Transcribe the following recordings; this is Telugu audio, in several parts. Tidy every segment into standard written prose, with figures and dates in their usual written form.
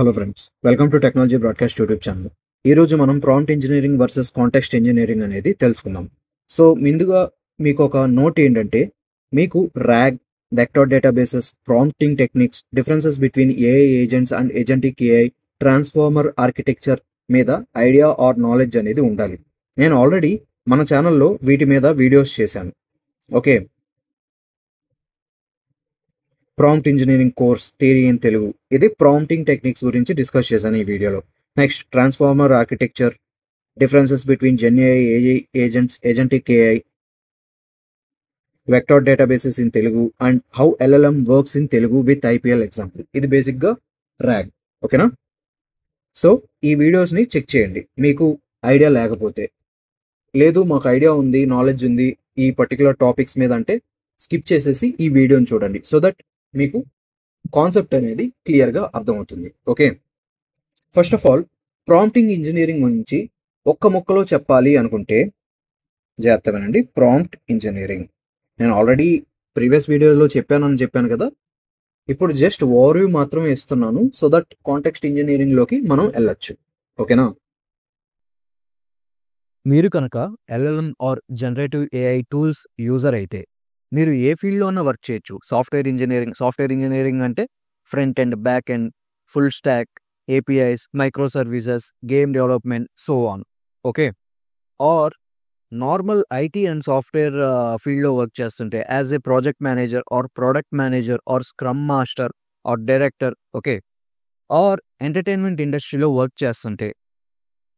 Hello friends, welcome to technology broadcast YouTube channel. ఈరోజు మనం prompt engineering versus context engineering అనేది తెలుసుకుందాం. సో ముందుగా మీకు ఒక నోట్ ఏంటంటే, మీకు rag, vector databases, prompting techniques, differences between AI agents and agentic AI, transformer architecture మీద ఐడియా ఆర్ నాలెడ్జ్ అనేది ఉండాలి. నేను ఆల్రెడీ మన ఛానల్లో వీటి మీద వీడియోస్ చేశాను. Okay, prompt engineering course theory in Telugu, ఇది ప్రాంప్టింగ్ టెక్నిక్స్ గురించి డిస్కస్ చేశాను ఈ వీడియోలో. Next transformer architecture, differences between GenAI, AI agents, agentic AI, vector databases in Telugu and how LLM works in Telugu with IPL example. ఇది బేసిక్గా ర్యాగ్. ఓకేనా? సో ఈ వీడియోస్ని చెక్ చేయండి మీకు ఐడియా లేకపోతే. లేదు మాకు ఐడియా ఉంది, నాలెడ్జ్ ఉంది ఈ పర్టికులర్ టాపిక్స్ మీద అంటే స్కిప్ చేసేసి ఈ వీడియోని చూడండి, సో దట్ మీకు కాన్సెప్ట్ అనేది క్లియర్గా అర్థమవుతుంది. Okay, first of all prompting engineering గురించి ఒక్క ముక్కలో చెప్పాలి అనుకుంటే జాగ్రత్త వినండి. ప్రాంప్ట్ ఇంజనీరింగ్ నేను ఆల్రెడీ ప్రీవియస్ వీడియోలో చెప్పాను కదా. ఇప్పుడు జస్ట్ ఓవర్వ్యూ మాత్రమే ఇస్తున్నాను, సో దట్ కాంటెక్స్ట్ ఇంజనీరింగ్లోకి మనం వెళ్ళొచ్చు. ఓకేనా? మీరు కనుక LLM or generative AI tools user అయితే మీరు ఏ ఫీల్డ్లోనే వర్క్ చేయొచ్చు. సాఫ్ట్వేర్ ఇంజనీరింగ్ అంటే front end, back end, full stack, APIs, microservices, game development, so on. Okay, or normal IT and software ఫీల్డ్లో వర్క్ చేస్తుంటే as a project manager or product manager or scrum master or director. Okay, or entertainment ఇండస్ట్రీలో వర్క్ చేస్తుంటే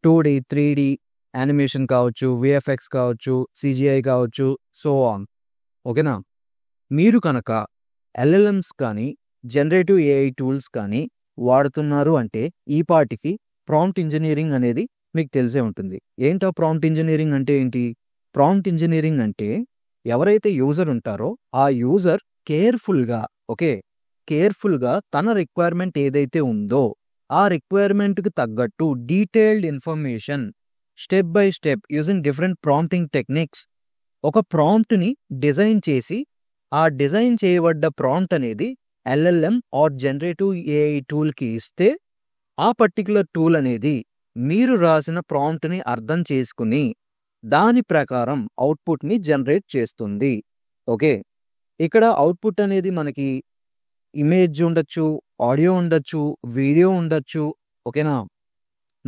2D 3D యానిమేషన్ కావచ్చు, విఎఫ్ఎక్స్ కావచ్చు, సిజిఐ కావచ్చు, సో ఆన్. ఓకేనా? మీరు కనుక ఎల్ఎల్ఎంస్ కానీ జనరేటివ్ ఏఐ టూల్స్ కానీ వాడుతున్నారు అంటే ఈ పాటికి ప్రాంప్ట్ ఇంజనీరింగ్ అనేది మీకు తెలిసే ఉంటుంది. ఏంటో ప్రాంప్ట్ ఇంజనీరింగ్ అంటే ఏంటి? ప్రాంప్ట్ ఇంజనీరింగ్ అంటే ఎవరైతే యూజర్ ఉంటారో ఆ యూజర్ కేర్ఫుల్గా తన రిక్వైర్మెంట్ ఏదైతే ఉందో ఆ రిక్వైర్మెంట్కి తగ్గట్టు detailed information step by step using different prompting techniques ఒక ప్రాంప్ట్ని డిజైన్ చేసి ఆ డిజైన్ చేయబడ్డ ప్రాంప్ట్ అనేది ఎల్ఎల్ఎం ఆర్ జనరేటివ్ ఏఐ టూల్కి ఇస్తే ఆ పర్టికులర్ టూల్ అనేది మీరు రాసిన ప్రాంప్ట్ని అర్థం చేసుకుని దాని ప్రకారం అవుట్పుట్ని జనరేట్ చేస్తుంది. ఓకే, ఇక్కడ అవుట్పుట్ అనేది మనకి ఇమేజ్ ఉండొచ్చు, ఆడియో ఉండొచ్చు, వీడియో ఉండొచ్చు. ఓకేనా?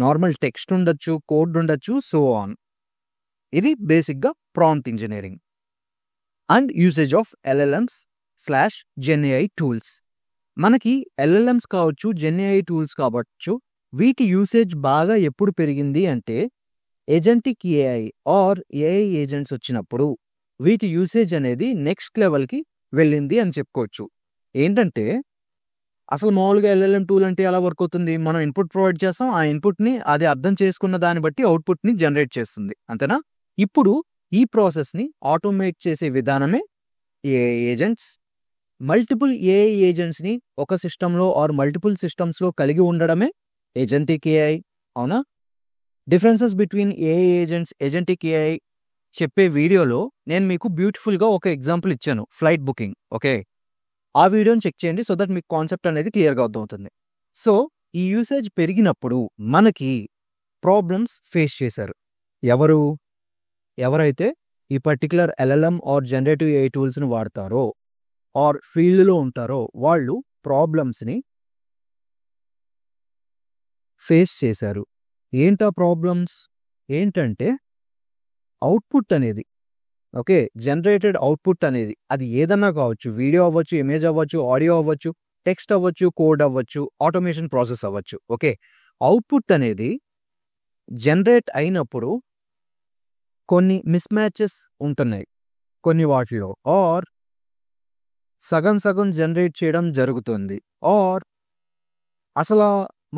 నార్మల్ టెక్స్ట్ ఉండొచ్చు, కోడ్ ఉండొచ్చు, సో ఆన్. ఇది బేసిక్గా prompt engineering and usage of LLMs slash GenAI tools. మనకి ఎల్ఎల్ఎంస్ కావచ్చు, జెన్ఏఐ టూల్స్ కావచ్చు, వీటి యూసేజ్ బాగా ఎప్పుడు పెరిగింది అంటే agentic AI or AI agents వచ్చినప్పుడు వీటి యూసేజ్ అనేది నెక్స్ట్ లెవెల్కి వెళ్ళింది అని చెప్పుకోవచ్చు. ఏంటంటే అసలు మామూలుగా ఎల్ఎల్ఎం టూల్ అంటే ఎలా వర్క్ అవుతుంది? మనం ఇన్పుట్ ప్రొవైడ్ చేస్తాం, ఆ ఇన్పుట్ని అది అర్థం చేసుకున్న దాన్ని బట్టి అవుట్పుట్ని జనరేట్ చేస్తుంది, అంతేనా? ఇప్పుడు ఈ ప్రాసెస్ని ఆటోమేట్ చేసే విధానమే ఏఐ ఏజెంట్స్. మల్టిపుల్ ఏఐ ఏజెంట్స్ని ఒక సిస్టంలో ఆర్ మల్టిపుల్ సిస్టమ్స్లో కలిగి ఉండడమే ఏజెంటిక్ ఏఐ. అవునా? Differences between AI agents, agentic AI చెప్పే వీడియోలో నేను మీకు బ్యూటిఫుల్గా ఒక ఎగ్జాంపుల్ ఇచ్చాను, ఫ్లైట్ బుకింగ్. ఓకే, ఆ వీడియోని చెక్ చేయండి, సో దట్ మీకు కాన్సెప్ట్ అనేది క్లియర్గా అర్థమవుతుంది. సో ఈ యూసేజ్ పెరిగినప్పుడు మనకి ప్రాబ్లమ్స్ ఫేస్ చేశారు ఎవరైతే ఈ particular LLM or generative AI టూల్స్ని వాడతారో ఆర్ ఫీల్డ్లో ఉంటారో వాళ్ళు ప్రాబ్లమ్స్ని ఫేస్ చేశారు. ఏంటా ప్రాబ్లమ్స్? ఏంటంటే అవుట్పుట్ అనేది, ఓకే, జనరేటెడ్ అవుట్పుట్ అనేది అది ఏదన్నా కావచ్చు, వీడియో అవ్వచ్చు, ఇమేజ్ అవ్వచ్చు, ఆడియో అవ్వచ్చు, టెక్స్ట్ అవ్వచ్చు, కోడ్ అవ్వచ్చు, ఆటోమేషన్ ప్రాసెస్ అవ్వచ్చు. ఓకే, అవుట్పుట్ అనేది జనరేట్ అయినప్పుడు కొన్ని మిస్ మ్యాచెస్ ఉంటున్నాయి కొన్ని వాటిలో, ఆర్ సగం జనరేట్ చేయడం జరుగుతుంది, ఆర్ అసలు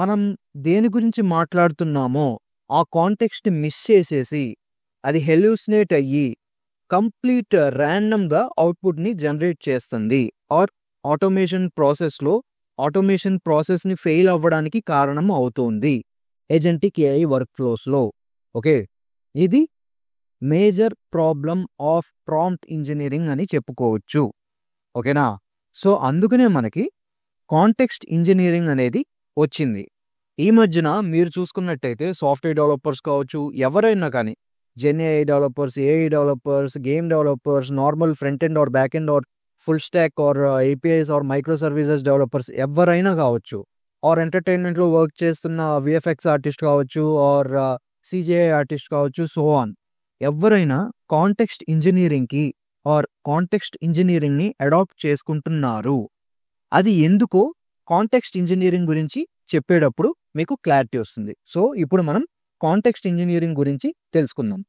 మనం దేని గురించి మాట్లాడుతున్నామో ఆ కాంటెక్స్ట్ మిస్ చేసేసి అది హెల్యూసినేట్ అయ్యి కంప్లీట్ ర్యాండమ్గా అవుట్పుట్ని జనరేట్ చేస్తుంది, ఆర్ ఆటోమేషన్ ప్రాసెస్ని ఫెయిల్ అవ్వడానికి కారణం అవుతుంది ఏజెంటిక్ ఏఐ వర్క్ ఫ్లోస్లో. ఓకే, ఇది major problem of prompt engineering అని చెప్పుకోవచ్చు. ఓకేనా? సో అందుకనే మనకి కాంటెక్స్ట్ ఇంజనీరింగ్ అనేది వచ్చింది. ఈ మధ్యన మీరు చూసుకున్నట్టయితే సాఫ్ట్‌వేర్ డెవలపర్స్ కావచ్చు, ఎవరైనా కానీ GenAI developers, AI developers, game developers, normal front end or back end or full stack or APIs or microservices developers ఎవరైనా కావచ్చు. ఆర్ ఎంటర్‌టైన్‌మెంట్‌లో వర్క్ చేస్తున్న వీఎఫ్ఎక్స్ ఆర్టిస్ట్ కావచ్చు ఆర్ సీజీఐ ఆర్టిస్ట్ కావచ్చు సో ఆన్. ఎవ్వరైనా కాంటెక్స్ట్ ఇంజినీరింగ్‌కి ఆర్ కాంటెక్స్ట్ ఇంజినీరింగ్‌ని అడాప్ట్ చేసుకుంటున్నారు. అది ఎందుకో కాంటెక్స్ట్ ఇంజినీరింగ్ గురించి చెప్పేటప్పుడు మీకు క్లారిటీ వస్తుంది. సో, ఇప్పుడు మనం కాంటెక్స్ట్ ఇంజినీరింగ్ గురించి తెలుసుకుందాం.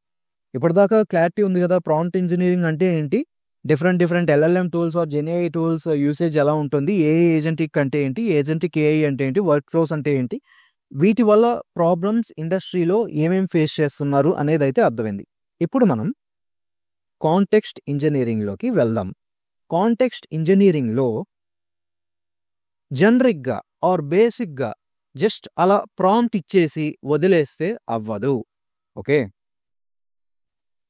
ఇప్పటిదాకా క్లారిటీ ఉంది కదా! ప్రాంప్ట్ ఇంజినీరింగ్ అంటే ఏంటి? Different LLM tools or GenAI tools usage ఎలా ఉంటుంది? ఏఐ ఏజెంటిక్ అంటే ఏంటి? ఏజెంటిక్ ఏఐ అంటే ఏంటి? వర్క్ ఫ్లోస్ అంటే ఏంటి? వీటి వల్ల ప్రాబ్లమ్స్ ఇండస్ట్రీలో ఏమేం ఫేస్ చేస్తున్నారు అనేదైతే అర్థమైంది. ఇప్పుడు మనం కాంటెక్స్ట్ ఇంజినీరింగ్‌లోకి వెళ్దాం. కాంటెక్స్ట్ ఇంజినీరింగ్‌లో జనరిక్‌గా ఆర్ బేసిక్‌గా జస్ట్ అలా ప్రాంప్ట్ ఇచ్చేసి వదిలేస్తే అవ్వదు. ఓకే.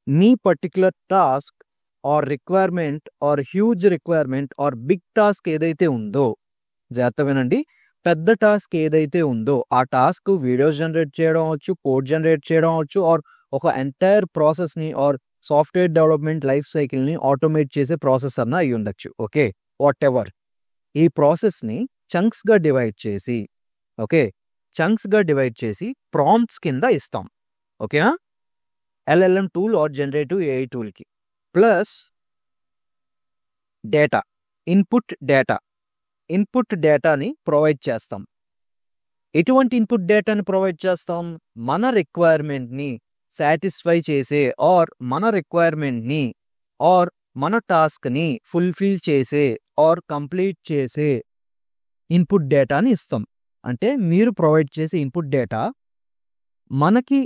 మీ particular task or requirement or huge requirement or big task ఏదైతే ఉందో, జాగ్రత్త వినండి. పెద్ద టాస్క్ ఏదైతే ఉందో ఆ టాస్క్ వీడియోస్ జనరేట్ చేయడం అవ్వచ్చు, కోడ్ జనరేట్ చేయడం అవ్వచ్చు ఆర్ ఒక ఎంటైర్ ప్రాసెస్‌ని ఆర్ సాఫ్ట్‌వేర్ డెవలప్‌మెంట్ లైఫ్ సైకిల్‌ని ఆటోమేట్ చేసే ప్రాసెస్ అన్నా అయ్యి ఉండొచ్చు. ఓకే. వాటెవర్. ఈ ప్రాసెస్‌ని చంక్స్‌గా డివైడ్ చేసి ప్రాంప్ట్స్ కింద ఇస్తాం. ఓకేనా? LLM tool or generative AI టూల్‌కి. ప్లస్ డేటా, ఇన్పుట్ డేటాని ప్రొవైడ్ చేస్తాం. ఎటువంటి ఇన్పుట్ డేటాని ప్రొవైడ్ చేస్తాం? మన రిక్వైర్మెంట్‌ని సాటిస్ఫై చేసే ఆర్ మన రిక్వైర్మెంట్‌ని ఆర్ మన టాస్క్‌ని ఫుల్‌ఫిల్ చేసే ఆర్ కంప్లీట్ చేసే ఇన్పుట్ డేటాని ఇస్తాం. అంటే మీరు ప్రొవైడ్ చేసే ఇన్పుట్ డేటా మనకి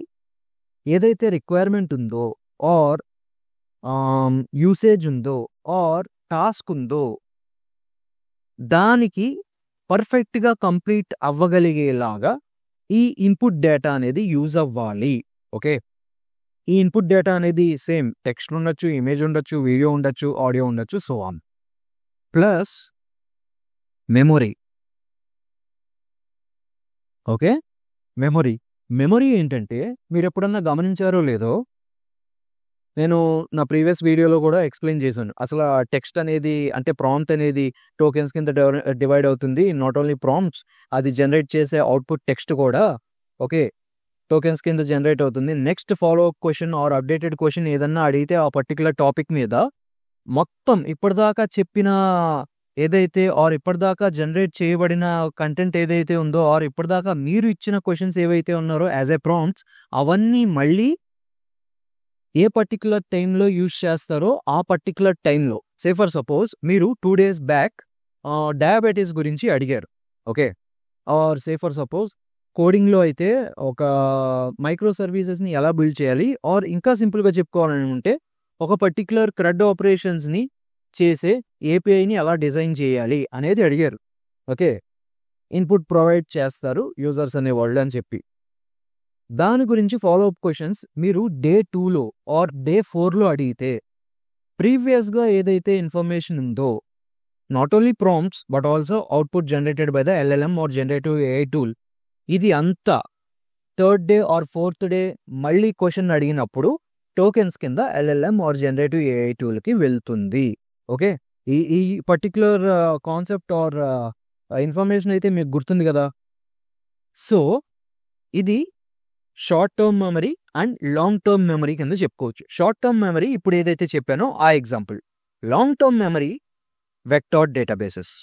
ఏదైతే రిక్వైర్మెంట్ ఉందో ఆర్ యూసేజ్ ఉందో ఆర్ టాస్క్ ఉందో దానికి పర్ఫెక్ట్‌గా కంప్లీట్ అవ్వగలిగేలాగా ఈ ఇన్పుట్ డేటా అనేది యూజ్ అవ్వాలి. ఓకే. ఈ ఇన్పుట్ డేటా అనేది సేమ్ టెక్స్ట్ ఉండొచ్చు, ఇమేజ్ ఉండొచ్చు, వీడియో ఉండొచ్చు, ఆడియో ఉండొచ్చు so on. Plus memory. Okay. Memory ఏంటంటే మీరెప్పుడన్నా గమనించారో లేదో, నేను నా ప్రీవియస్ వీడియోలో కూడా ఎక్స్‌ప్లెయిన్ చేశాను. అసల టెక్స్ట్ అనేది అంటే ప్రాంప్ట్ అనేది టోకెన్స్ కింద డివైడ్ అవుతుంది. నాట్ ఓన్లీ ప్రాంప్ట్స్, అది జనరేట్ చేసే అవుట్‌పుట్ టెక్స్ట్ కూడా ఓకే. టోకెన్స్ కింద జనరేట్ అవుతుంది. Next follow up question or updated question ఏదన్నా అడిగితే ఆ పర్టిక్యులర్ టాపిక్ మీద మొత్తం ఇప్పటిదాకా చెప్పిన ఏదైతే ఆర్ ఇప్పటిదాకా జనరేట్ చేయబడిన కంటెంట్ ఏదైతే ఉందో ఆర్ ఇప్పటిదాకా మీరు ఇచ్చిన క్వెషన్స్ ఏవైతే ఉన్నారో యాజ్ ఎ ప్రాంప్ట్స్ అవన్నీ మళ్ళీ ఏ పర్టిక్యులర్ టైంలో యూజ్ చేస్తారో ఆ పర్టిక్యులర్ టైంలో. సే ఫర్ సపోజ్ మీరు 2 days బ్యాక్ డయాబెటీస్ గురించి అడిగారు. Okay. Or say for suppose కోడింగ్‌లో అయితే ఒక మైక్రో సర్వీసెస్‌ని ఎలా బిల్డ్ చేయాలి ఆర్ ఇంకా సింపుల్‌గా చెప్పుకోవాలనుకుంటే ఒక పర్టిక్యులర్ క్రడ్ ఆపరేషన్స్‌ని చేసే ఏపీఐని ఎలా డిజైన్ చేయాలి అనేది అడిగారు. ఓకే. ఇన్పుట్ ప్రొవైడ్ చేస్తారు యూజర్స్ అనేవాళ్ళు అని చెప్పి. దాని గురించి ఫాలో అప్ క్వెషన్స్ మీరు డే 2లో ఆర్ డే 4లో అడిగితే ప్రీవియస్‌గా ఏదైతే ఇన్ఫర్మేషన్ ఉందో not only prompts but also output generated by the LLM or generative AI tool ఇది అంతా third day or fourth day మళ్ళీ క్వెషన్ అడిగినప్పుడు టోకెన్స్ కింద ఎల్ఎల్ఎం ఆర్ జనరేటివ్ ఏఐ టూల్‌కి వెళ్తుంది. ఓకే. ఈ పర్టిక్యులర్ కాన్సెప్ట్ ఆర్ ఇన్ఫర్మేషన్ అయితే మీకు గుర్తుంది కదా! సో, ఇది short term memory and long term memory కింద చెప్పుకోవచ్చు. షార్ట్ టర్మ్ మెమరీ ఇప్పుడు ఏదైతే చెప్పానో ఆ example. Long term memory vector databases.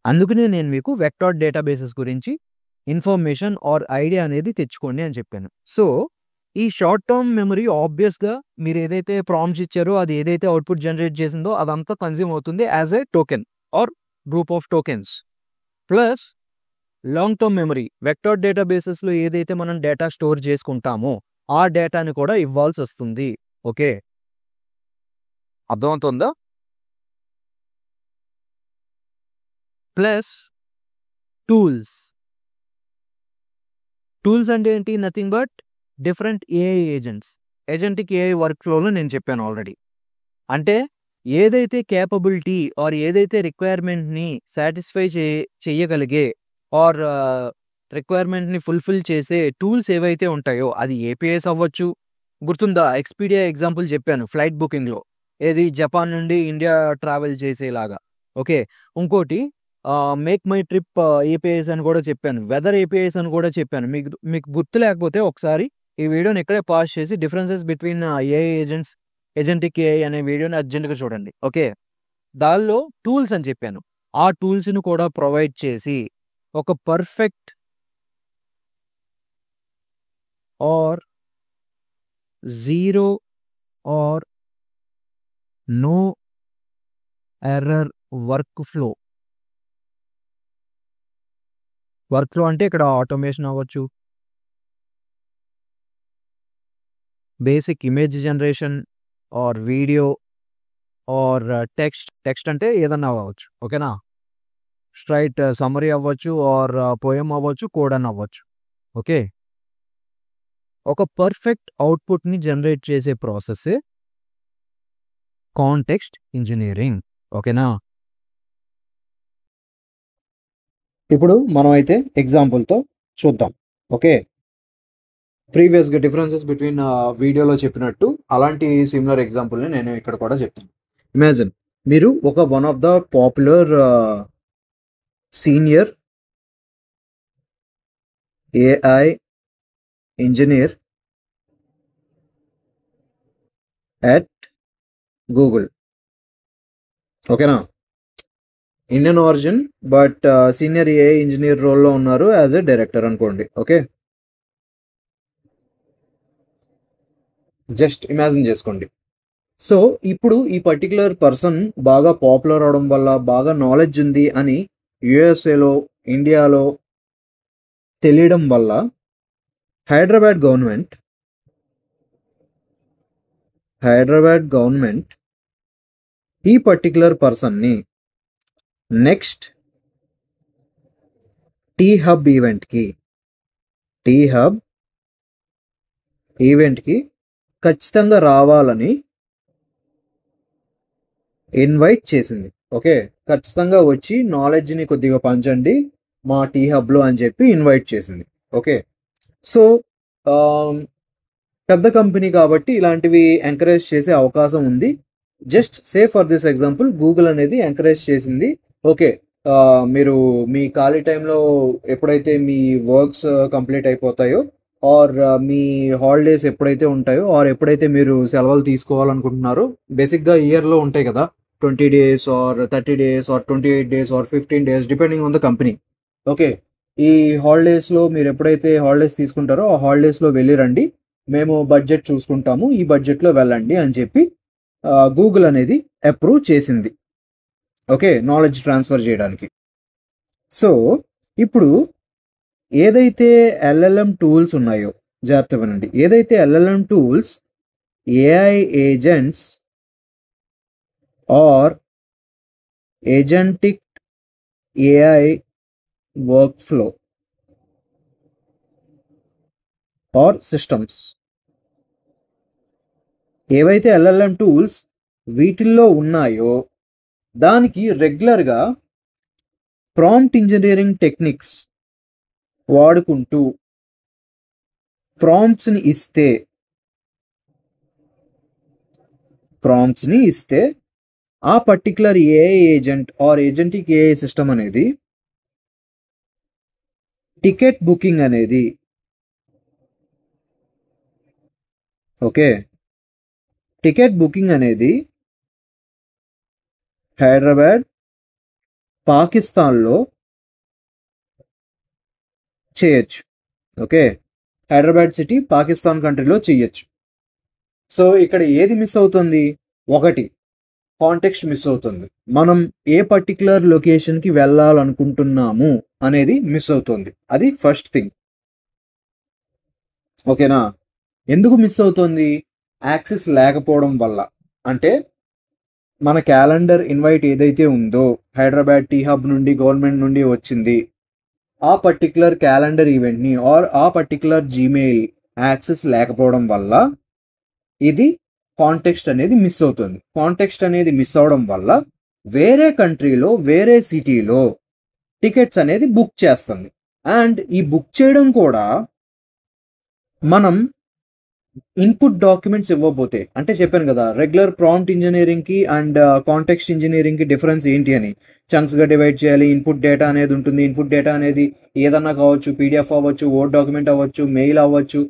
అందుకనే నేను మీకు వెక్టార్ డేటాబేసెస్ గురించి ఇన్ఫర్మేషన్ ఆర్ ఐడియా అనేది తెచ్చుకోండి అని చెప్పాను. సో, ఈ షార్ట్ టర్మ్ మెమరీ ఆబ్వియస్‌గా మీరు ఏదైతే ప్రాంప్ట్స్ ఇచ్చారో అది ఏదైతే అవుట్‌పుట్ జనరేట్ చేసిందో అదంతా కన్జ్యూమ్ అవుతుంది as a token or group of tokens. Plus long term memory vector డేటాబేసెస్‌లో ఏదైతే మనం డేటా స్టోర్ చేసుకుంటామో ఆ డేటాని కూడా ఇవ్వాల్సి వస్తుంది. ఓకే. అర్థమవుతుందా? Plus tools. టూల్స్ అంటే ఏంటి? Nothing but different AI agents. Agentic AI work ఫ్లోలో నేను చెప్పాను ఆల్రెడీ. అంటే ఏదైతే కేపబిలిటీ ఆర్ ఏదైతే రిక్వైర్మెంట్ని సాటిస్ఫై చేయగలిగే ఆర్ రిక్వైర్మెంట్ని ఫుల్ఫిల్ చేసే టూల్స్ ఏవైతే ఉంటాయో అది ఏపీఎస్ అవ్వచ్చు. గుర్తుందా ఎక్స్పీడియా ఎగ్జాంపుల్ చెప్పాను ఫ్లైట్ బుకింగ్లో, ఏది జపాన్ నుండి ఇండియా ట్రావెల్ చేసేలాగా. ఓకే, ఇంకోటి మేక్ మై ట్రిప్ ఏపీఎస్ అని కూడా చెప్పాను, వెదర్ ఏపీఎస్ అని కూడా చెప్పాను. మీకు గుర్తు లేకపోతే ఒకసారి ఈ వీడియోని ఇక్కడే పాజ్ చేసి differences between AI agents, agentic AI అనే వీడియోని అర్జెంట్గా చూడండి. ఓకే, దానిలో టూల్స్ అని చెప్పాను. ఆ టూల్స్ని కూడా ప్రొవైడ్ చేసి ఒక perfect or zero or no error workflow అంటే ఇక్కడ ఆటోమేషన్ అవ్వచ్చు, basic image generation or video or text అంటే ఏదన్నా అవ్వచ్చు. ఓకేనా, స్ట్రైట్ సమ్మరీ అవ్వచ్చు ఆర్ పోయం అవ్వచ్చు, కోడ్ అని అవ్వచ్చు. ఓకే, ఒక పర్ఫెక్ట్ అవుట్పుట్ని జనరేట్ చేసే ప్రాసెస్ కాంటెక్స్ట్ ఇంజనీరింగ్. ఓకేనా, ఇప్పుడు మనం అయితే ఎగ్జాంపుల్తో చూద్దాం. ఓకే, ప్రీవియస్గా డిఫరెన్సెస్ బిట్వీన్ వీడియోలో చెప్పినట్టు అలాంటి సిమిలర్ ఎగ్జాంపుల్ని నేను ఇక్కడ కూడా చెప్తాను. ఇమాజిన్ మీరు ఒక one of the popular senior AI engineer at Google. ఓకేనా, Indian origin but senior AI engineer రోల్లో ఉన్నారు యాజ్ ఎ డైరెక్టర్ అనుకోండి. ఓకే, జస్ట్ ఇమాజిన్ చేసుకోండి. సో ఇప్పుడు ఈ పర్టికులర్ పర్సన్ బాగా పాపులర్ అవడం వల్ల, బాగా నాలెడ్జ్ ఉంది అని యుఎస్ఏలో, ఇండియాలో తెలియడం వల్ల హైదరాబాద్ గవర్నమెంట్ ఈ పర్టికులర్ పర్సన్ని నెక్స్ట్ టీ హబ్ ఈవెంట్కి ఖచ్చితంగా రావాలని ఇన్వైట్ చేసింది. ఓకే, ఖచ్చితంగా వచ్చి నాలెడ్జ్ని కొద్దిగా పంచండి మా టీ హబ్లో అని చెప్పి ఇన్వైట్ చేసింది. ఓకే, సో పెద్ద కంపెనీ కాబట్టి ఇలాంటివి ఎంకరేజ్ చేసే అవకాశం ఉంది. Just say for this example Google అనేది ఎంకరేజ్ చేసింది. ఓకే, మీరు మీ ఖాళీ టైంలో ఎప్పుడైతే మీ వర్క్స్ కంప్లీట్ అయిపోతాయో ఆర్ మీ హాలిడేస్ ఎప్పుడైతే ఉంటాయో ఆర్ ఎప్పుడైతే మీరు సెలవులు తీసుకోవాలనుకుంటున్నారో, బేసిక్గా ఇయర్లో ఉంటాయి కదా 20 days or 30 days or 28 days or 15 days depending on the company. Okay, ఈ హాలిడేస్లో మీరు ఎప్పుడైతే హాలిడేస్ తీసుకుంటారో ఆ హాలిడేస్లో వెళ్ళి రండి, మేము బడ్జెట్ చూసుకుంటాము, ఈ బడ్జెట్లో వెళ్ళండి అని చెప్పి గూగుల్ అనేది అప్రూవ్ చేసింది. ఓకే, నాలెడ్జ్ ట్రాన్స్ఫర్ చేయడానికి. సో ఇప్పుడు ఏదైతే ఎల్ఎల్ఎం టూల్స్ ఉన్నాయో, జాగ్రత్త వినండి, ఏదైతే LLM tools AI agents or agentic AI workflow or systems, ఏవైతే ఎల్ఎల్ఎం టూల్స్ వీటిల్లో ఉన్నాయో దానికి రెగ్యులర్గా ప్రాంప్ట్ ఇంజనీరింగ్ టెక్నిక్స్ వాడుకుంటూ ప్రాంప్ట్స్ని ఇస్తే ఆ particular AI agent or agentic AI system అనేది టికెట్ బుకింగ్ అనేది, ఓకే, టికెట్ బుకింగ్ అనేది హైదరాబాద్, పాకిస్తాన్లో చేయొచ్చు. ఓకే, హైదరాబాద్ సిటీ పాకిస్తాన్ కంట్రీలో చేయొచ్చు. సో ఇక్కడ ఏది మిస్ అవుతుంది? ఒకటి, కాంటెక్స్ట్ మిస్ అవుతుంది. మనం ఏ పర్టికులర్ లొకేషన్కి వెళ్ళాలనుకుంటున్నాము అనేది మిస్ అవుతుంది. అది ఫస్ట్ థింగ్. ఓకేనా, ఎందుకు మిస్ అవుతుంది? యాక్సెస్ లేకపోవడం వల్ల. అంటే మన క్యాలెండర్ ఇన్వైట్ ఏదైతే ఉందో హైదరాబాద్ టీ హబ్ నుండి, గవర్నమెంట్ నుండి వచ్చింది, ఆ పర్టికులర్ క్యాలెండర్ ఈవెంట్ని ఆర్ ఆ పర్టికులర్ జీమెయిల్ యాక్సెస్ లేకపోవడం వల్ల ఇది కాంటెక్స్ట్ అనేది మిస్ అవుతుంది. కాంటెక్స్ట్ అనేది మిస్ అవడం వల్ల వేరే కంట్రీలో వేరే సిటీలో టికెట్స్ అనేది బుక్ చేస్తుంది. అండ్ ఈ బుక్ చేయడం కూడా మనం ఇన్పుట్ డాక్యుమెంట్స్ ఇవ్వబోతే, అంటే చెప్పాను కదా రెగ్యులర్ ప్రాంప్ట్ ఇంజనీరింగ్కి అండ్ కాంటెక్స్ట్ ఇంజనీరింగ్కి డిఫరెన్స్ ఏంటి అని. చంక్స్గా డివైడ్ చేయాలి. ఇన్పుట్ డేటా అనేది ఉంటుంది. ఇన్పుట్ డేటా అనేది ఏదన్నా కావచ్చు, పీడిఎఫ్ అవ్వచ్చు, వర్డ్ డాక్యుమెంట్ అవ్వచ్చు, మెయిల్ అవ్వచ్చు,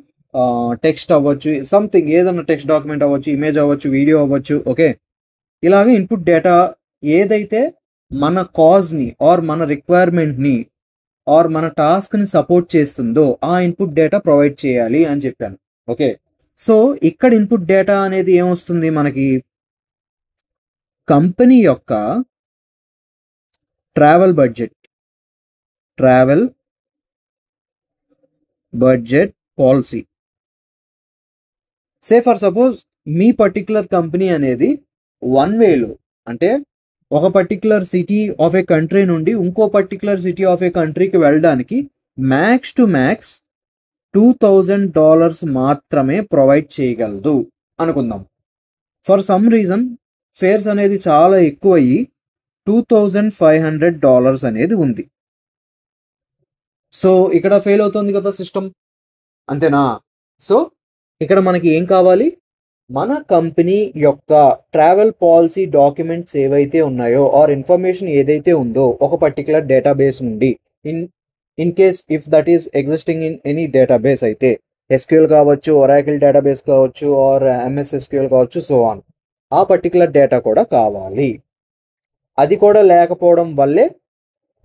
టెక్స్ట్ అవ్వచ్చు, సంథింగ్ ఏదన్నా టెక్స్ట్ డాక్యుమెంట్ అవ్వచ్చు, ఇమేజ్ అవ్వచ్చు, వీడియో అవ్వచ్చు. ఓకే, ఇలాగే ఇన్పుట్ డేటా ఏదైతే మన కాజ్ని ఆర్ మన రిక్వైర్మెంట్ని ఆర్ మన టాస్క్ని సపోర్ట్ చేస్తుందో ఆ ఇన్పుట్ డేటా ప్రొవైడ్ చేయాలి అని చెప్పాను. ఓకే, సో ఇక్కడ ఇన్పుట్ డేటా అనేది ఏమొస్తుంది మనకి, కంపెనీ యొక్క travel budget policy. Say for suppose me particular company అనేది వన్ వేలో, అంటే ఒక particular city of A country నుండి ఇంకో పర్టికులర్ సిటీ ఆఫ్ ఏ కంట్రీకి వెళ్ళడానికి మ్యాక్స్ టు మ్యాక్స్ $2,000 మాత్రమే ప్రొవైడ్ చేయగలదు అనుకుందాం. ఫర్ సమ్ రీజన్ ఫేర్స్ అనేది చాలా ఎక్కువ అయ్యి $2,500 అనేది ఉంది. సో ఇక్కడ ఫెయిల్ అవుతుంది కదా సిస్టమ్, అంతేనా? సో ఇక్కడ మనకి ఏం కావాలి, మన కంపెనీ యొక్క ట్రావెల్ పాలసీ డాక్యుమెంట్స్ ఏవైతే ఉన్నాయో ఆర్ ఇన్ఫర్మేషన్ ఏదైతే ఉందో ఒక పర్టికులర్ డేటాబేస్ నుండి, in case if that is existing in any database అయితే SQL కావచ్చు, ఒరాకిల్ డేటాబేస్ కావచ్చు, ఆర్ MS SQL కావచ్చు, సో ఆన్, ఆ పర్టికులర్ డేటా కూడా కావాలి. అది కూడా లేకపోవడం వల్లే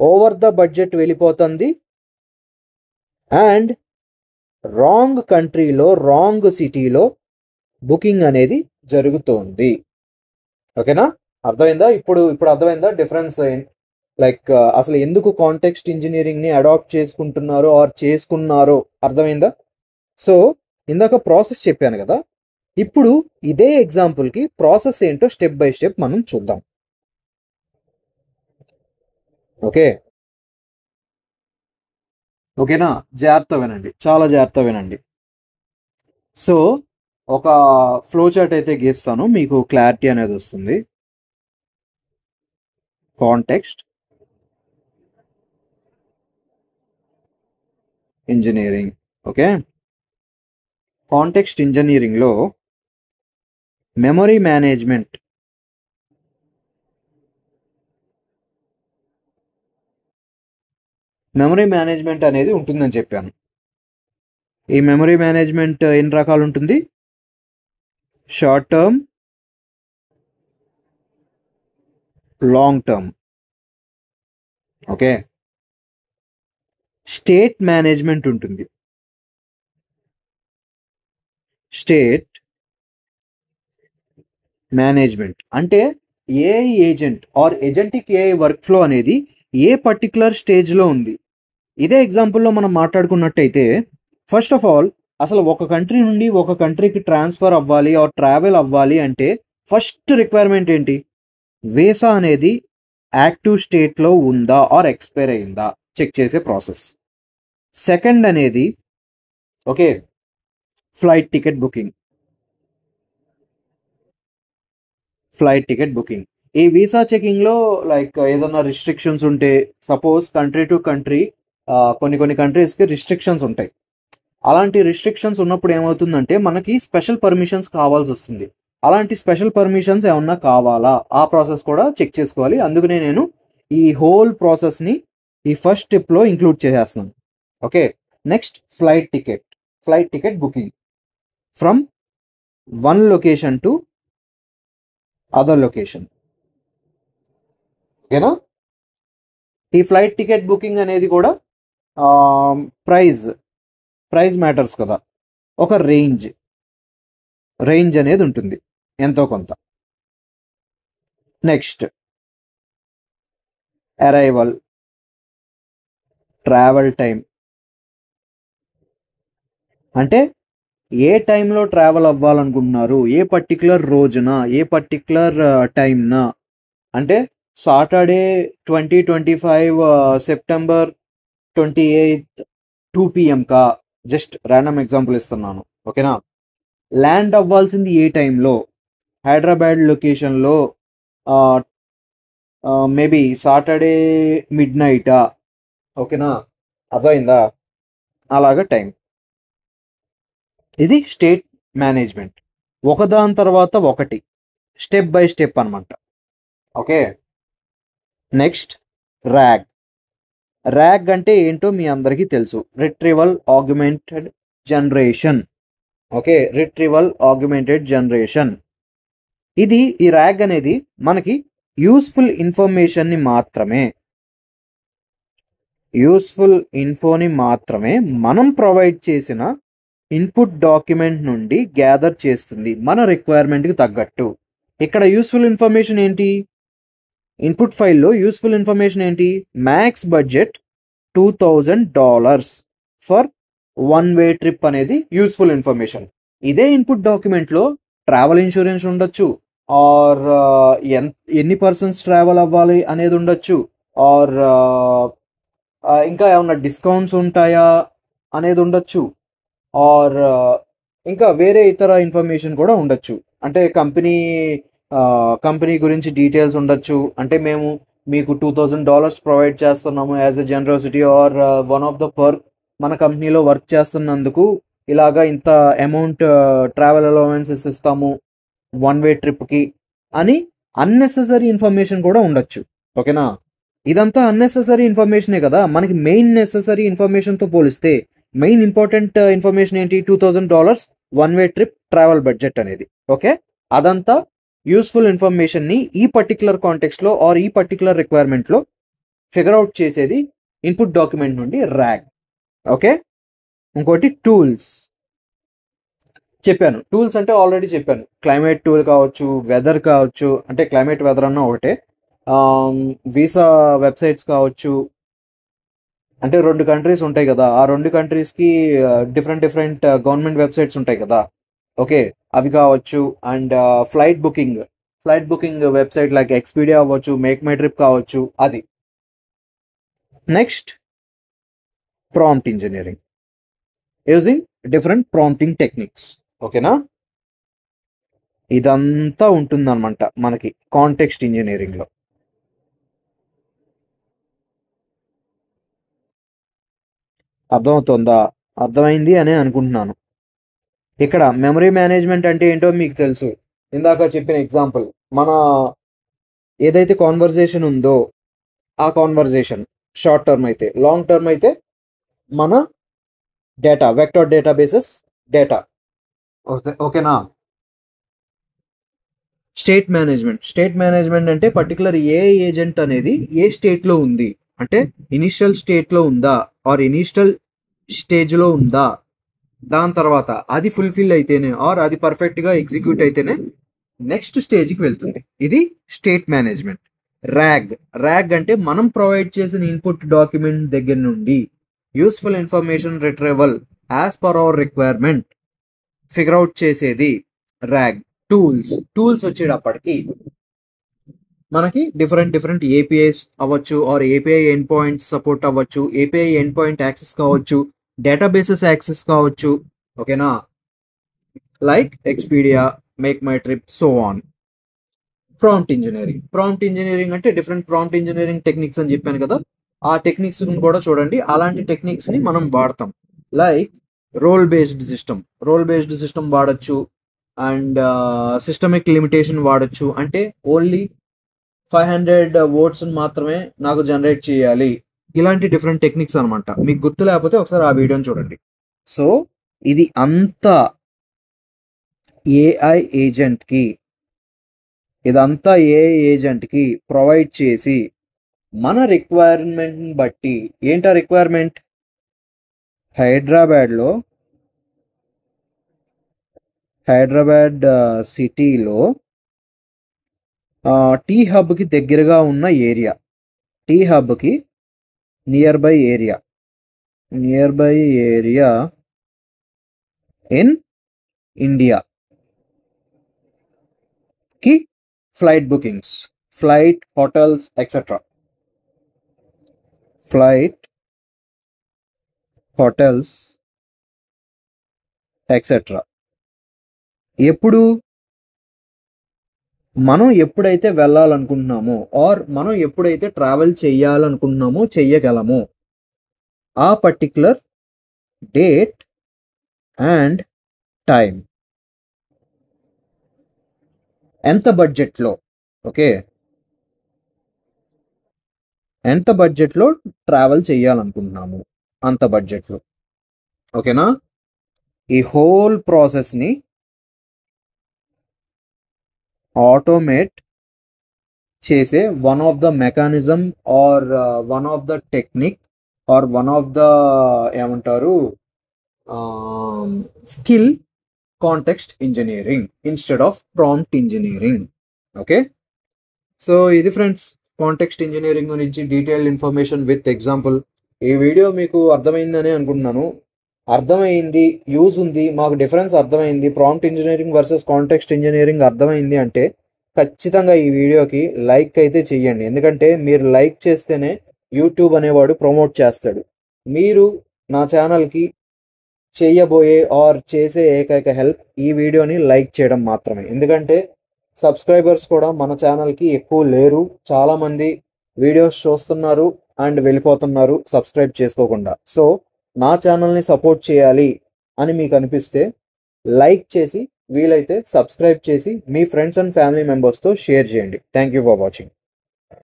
ఓవర్ ద బడ్జెట్ వెళ్ళిపోతుంది అండ్ రాంగ్ కంట్రీలో రాంగ్ సిటీలో బుకింగ్ అనేది జరుగుతోంది. ఓకేనా, అర్థమైందా? ఇప్పుడు అర్థమైందా డిఫరెన్స్? లైక్ అసలు ఎందుకు కాంటెక్స్ట్ ఇంజనీరింగ్ని అడాప్ట్ చేసుకుంటున్నారో ఆర్ చేసుకున్నారో అర్థమైందా? సో ఇందాక ప్రాసెస్ చెప్పాను కదా, ఇప్పుడు ఇదే ఎగ్జాంపుల్కి ప్రాసెస్ ఏంటో స్టెప్ బై స్టెప్ మనం చూద్దాం. ఓకేనా, జాగ్రత్త వినండి, చాలా జాగ్రత్త వినండి. సో ఒక ఫ్లో చార్ట్ అయితే గీస్తాను, మీకు క్లారిటీ అనేది వస్తుంది. Context engineering. ఓకే, కాంటెక్స్ట్ ఇంజనీరింగ్లో మెమరీ మేనేజ్మెంట్ అనేది ఉంటుందని చెప్పాను. ఈ మెమరీ మేనేజ్మెంట్ ఎన్ని రకాలు ఉంటుంది? Short term, long term. Okay, state management ఉంటుంది. స్టేట్ మేనేజ్మెంట్ అంటే AI agent or agentic AI work flow అనేది ఏ పర్టికులర్ స్టేజ్లో ఉంది. ఇదే ఎగ్జాంపుల్లో మనం మాట్లాడుకున్నట్టయితే, ఫస్ట్ ఆఫ్ ఆల్ అసలు ఒక కంట్రీ నుండి ఒక కంట్రీకి ట్రాన్స్ఫర్ అవ్వాలి ఆర్ ట్రావెల్ అవ్వాలి అంటే ఫస్ట్ రిక్వైర్మెంట్ ఏంటి? వీసా అనేది యాక్టివ్ స్టేట్లో ఉందా ఆర్ ఎక్స్పైర్ అయిందా చెక్ చేసే ప్రాసెస్. సెకండ్ అనేది ఓకే, ఫ్లైట్ టికెట్ బుకింగ్. ఈ వీసా చెకింగ్లో లైక్ ఏదైనా రిస్ట్రిక్షన్స్ ఉంటే, సపోజ్ కంట్రీ టు కంట్రీ కొన్ని కంట్రీస్కి రిస్ట్రిక్షన్స్ ఉంటాయి. అలాంటి రిస్ట్రిక్షన్స్ ఉన్నప్పుడు ఏమవుతుందంటే మనకి స్పెషల్ పర్మిషన్స్ కావాల్సి వస్తుంది. అలాంటి స్పెషల్ పర్మిషన్స్ ఏమన్నా కావాలా, ఆ ప్రాసెస్ కూడా చెక్ చేసుకోవాలి. అందుకనే నేను ఈ హోల్ ప్రాసెస్ని ఈ ఫస్ట్ స్టెప్లో ఇంక్లూడ్ చేసేస్తున్నాను. Okay, next flight ticket booking from one location to other location. ఓకేనా, ఈ ఫ్లైట్ టికెట్ బుకింగ్ అనేది కూడా ప్రైజ్ మ్యాటర్స్ కదా. ఒక రేంజ్ అనేది ఉంటుంది, ఎంతో కొంత. నెక్స్ట్ అరైవల్, ట్రావెల్ టైం, అంటే ఏ టైంలో ట్రావెల్ అవ్వాలనుకుంటున్నారు, ఏ పర్టికులర్ రోజున, ఏ పర్టికులర్ టైంన. అంటే సాటర్డే 2025 సెప్టెంబర్ 28 2 PM కా, జస్ట్ ర్యాండమ్ ఎగ్జాంపుల్ ఇస్తున్నాను. ఓకేనా, ల్యాండ్ అవ్వాల్సింది ఏ టైంలో, హైదరాబాద్ లొకేషన్లో మేబీ సాటర్డే మిడ్ నైటా, ఓకేనా, అర్థమైందా, అలాగా టైం. ఇది స్టేట్ మేనేజ్మెంట్, ఒకదాని తర్వాత ఒకటి స్టెప్ బై స్టెప్ అనమాట. Okay, next rag. ర్యాగ్ అంటే ఏంటో మీ అందరికీ తెలుసు, retrieval augmented generation. Okay, retrieval augmented generation. ఈ ర్యాగ్ అనేది మనకి యూస్ఫుల్ ఇన్ఫర్మేషన్ని మాత్రమే మనం ప్రొవైడ్ చేసిన ఇన్పుట్ డాక్యుమెంట్ నుండి గ్యాదర్ చేస్తుంది మన రిక్వైర్మెంట్కి తగ్గట్టు. ఇక్కడ యూస్ఫుల్ ఇన్ఫర్మేషన్ ఏంటి, ఇన్పుట్ ఫైల్లో యూస్ఫుల్ ఇన్ఫర్మేషన్ ఏంటి, max budget $2,000 for one way trip అనేది యూస్ఫుల్ ఇన్ఫర్మేషన్. ఇదే ఇన్పుట్ డాక్యుమెంట్లో ట్రావెల్ ఇన్సూరెన్స్ ఉండొచ్చు, ఆర్ ఎన్ని పర్సన్స్ ట్రావెల్ అవ్వాలి అనేది ఉండొచ్చు, ఆర్ ఇంకా ఏమన్నా డిస్కౌంట్స్ ఉంటాయా అనేది ఉండొచ్చు, ఆర్ ఇంకా వేరే ఇతర ఇన్ఫర్మేషన్ కూడా ఉండొచ్చు. అంటే కంపెనీ గురించి డీటెయిల్స్ ఉండొచ్చు. అంటే మేము మీకు $2,000 ప్రొవైడ్ చేస్తున్నాము as a generosity, or one of the per మన కంపెనీలో వర్క్ చేస్తున్నందుకు ఇలాగా ఇంత అమౌంట్ ట్రావెల్ అలవెన్సెస్ ఇస్తాము వన్ వే ట్రిప్కి అని అన్నెసెసరీ ఇన్ఫర్మేషన్ కూడా ఉండొచ్చు. ఓకేనా, ఇదంతా అన్నెసెసరీ ఇన్ఫర్మేషనే కదా. మనకి మెయిన్ నెసెసరీ ఇన్ఫర్మేషన్తో పోలిస్తే మెయిన్ ఇంపార్టెంట్ ఇన్ఫర్మేషన్ ఏంటి, $2,000 one way trip travel budget అనేది. ఓకే, అదంతా యూస్ఫుల్ ఇన్ఫర్మేషన్ని ఈ పర్టికులర్ కాంటెక్స్ట్లో ఆర్ ఈ పర్టికులర్ రిక్వైర్మెంట్లో ఫిగర్ అవుట్ చేసేది ఇన్పుట్ డాక్యుమెంట్ నుండి ర్యాగ్. ఓకే, ఇంకోటి టూల్స్. చెప్పాను, టూల్స్ అంటే ఆల్రెడీ చెప్పాను, క్లైమేట్ టూల్ కావచ్చు, వెదర్ కావచ్చు, అంటే క్లైమేట్ వెదర్ అన్న ఒకటే, వీసా వెబ్సైట్స్ కావచ్చు. అంటే 2 కంట్రీస్ ఉంటాయి కదా, ఆ 2 కంట్రీస్కి డిఫరెంట్ గవర్నమెంట్ వెబ్సైట్స్ ఉంటాయి కదా. ఓకే, అవి కావచ్చు. And flight booking website like Expedia అవ్వచ్చు, మేక్ మై ట్రిప్ కావచ్చు, అది. Next prompt engineering, using different prompting techniques. ఓకేనా, ఇదంతా ఉంటుందన్నమాట మనకి కాంటెక్స్ట్ ఇంజనీరింగ్లో. అర్థమవుతుందా, అర్థమైంది అని అనుకుంటున్నాను. ఇక్కడ మెమరీ మేనేజ్మెంట్ అంటే ఏంటో మీకు తెలుసు, ఇందాక చెప్పిన ఎగ్జాంపుల్. మన ఏదైతే కాన్వర్జేషన్ ఉందో ఆ కాన్వర్జేషన్ షార్ట్ టర్మ్ అయితే, లాంగ్ టర్మ్ అయితే మన డేటా, వెక్టర్ డేటాబేసెస్ డేటా. ఓకేనా. స్టేట్ మేనేజ్మెంట్ అంటే పర్టికులర్ ఏ ఏజెంట్ అనేది ఏ స్టేట్లో ఉంది, అంటే ఇనిషియల్ స్టేట్లో ఉందా ఆర్ ఇనిషియల్ స్టేజ్లో ఉందా, దాని తర్వాత అది ఫుల్ఫిల్ అయితేనే ఆర్ అది పర్ఫెక్ట్గా ఎగ్జిక్యూట్ అయితేనే నెక్స్ట్ స్టేజ్కి వెళ్తుంది. ఇది స్టేట్ మేనేజ్మెంట్. ర్యాగ్ అంటే మనం ప్రొవైడ్ చేసిన ఇన్పుట్ డాక్యుమెంట్ దగ్గర నుండి useful information retrieval as per our requirement figure out చేసేది ర్యాగ్. టూల్స్ వచ్చేటప్పటికి మనకి డిఫరెంట్ ఏపీఐస్ అవ్వచ్చు, or API end points support అవ్వచ్చు, ఏపీఐ ఎండ్ పాయింట్ యాక్సెస్ కావచ్చు, డేటాబేసెస్ యాక్సెస్ కావచ్చు. ఓకేనా, like Expedia, make my trip, so on. Prompt engineering అంటే డిఫరెంట్ ప్రాంప్ట్ ఇంజనీరింగ్ టెక్నిక్స్ అని చెప్పాను కదా, ఆ టెక్నిక్స్ కూడా చూడండి. అలాంటి టెక్నిక్స్ ని మనం వాడతాం. లైక్ రోల్ బేస్డ్ సిస్టమ్ వాడచ్చు, అండ్ సిస్టమిక్ లిమిటేషన్ వాడచ్చు. అంటే ఓన్లీ 500 వర్డ్స్ మాత్రమే నాకు జనరేట్ చేయాలి, ఇలాంటి డిఫరెంట్ టెక్నిక్స్ అనమాట. మీకు గుర్తు లేకపోతే ఒకసారి ఆ వీడియోని చూడండి. సో ఇది అంతా ఏఐ ఏజెంట్కి ప్రొవైడ్ చేసి మన రిక్వైర్మెంట్ని బట్టి, ఏంటా రిక్వైర్మెంట్, హైదరాబాద్ సిటీలో టీ హబ్కి దగ్గరగా ఉన్న ఏరియా, టీ హబ్కి నియర్ బై ఏరియా ఇన్ ఇండియాకి flight bookings, flight, hotels etcetera, ఎప్పుడు మనం ఎప్పుడైతే వెళ్ళాలనుకుంటున్నామో ఆర్ మనం ఎప్పుడైతే ట్రావెల్ చేయాలనుకుంటున్నామో చెయ్యగలమో ఆ పర్టిక్యులర్ డేట్ అండ్ టైం ఎంత బడ్జెట్లో, ఓకే, ఎంత బడ్జెట్లో ట్రావెల్ చేయాలనుకుంటున్నాము అంత బడ్జెట్లో, ఓకేనా. ఈ హోల్ ప్రాసెస్ని ఆటోమేట్ చేసే one of the mechanism or one of the technique or one of the ఏమంటారు skill context engineering instead of prompt engineering. Okay, so ఇది ఫ్రెండ్స్ కాంటెక్స్ట్ ఇంజనీరింగ్ గురించి డీటెయిల్డ్ ఇన్ఫర్మేషన్ విత్ ఎగ్జాంపుల్. ఈ వీడియో మీకు అర్థమైందని అనుకుంటున్నాను. అర్థమైంది, యూజ్ ఉంది, మాకు డిఫరెన్స్ అర్థమైంది, prompt engineering versus context engineering అర్థమైంది అంటే ఖచ్చితంగా ఈ వీడియోకి లైక్ అయితే చెయ్యండి. ఎందుకంటే మీరు లైక్ చేస్తేనే యూట్యూబ్ అనేవాడు ప్రమోట్ చేస్తాడు. మీరు నా ఛానల్కి చేయబోయే ఆర్ చేసే ఏకైక హెల్ప్ ఈ వీడియోని లైక్ చేయడం మాత్రమే. ఎందుకంటే సబ్స్క్రైబర్స్ కూడా మన ఛానల్కి ఎక్కువ లేరు. చాలామంది వీడియోస్ చూస్తున్నారు అండ్ వెళ్ళిపోతున్నారు సబ్స్క్రైబ్ చేసుకోకుండా. సో నా ఛానల్ని సపోర్ట్ చేయాలి అని మీకు అనిపిస్తే లైక్ చేసి వీలైతే సబ్స్క్రైబ్ చేసి మీ ఫ్రెండ్స్ అండ్ ఫ్యామిలీ మెంబర్స్తో షేర్ చేయండి. Thank you for watching.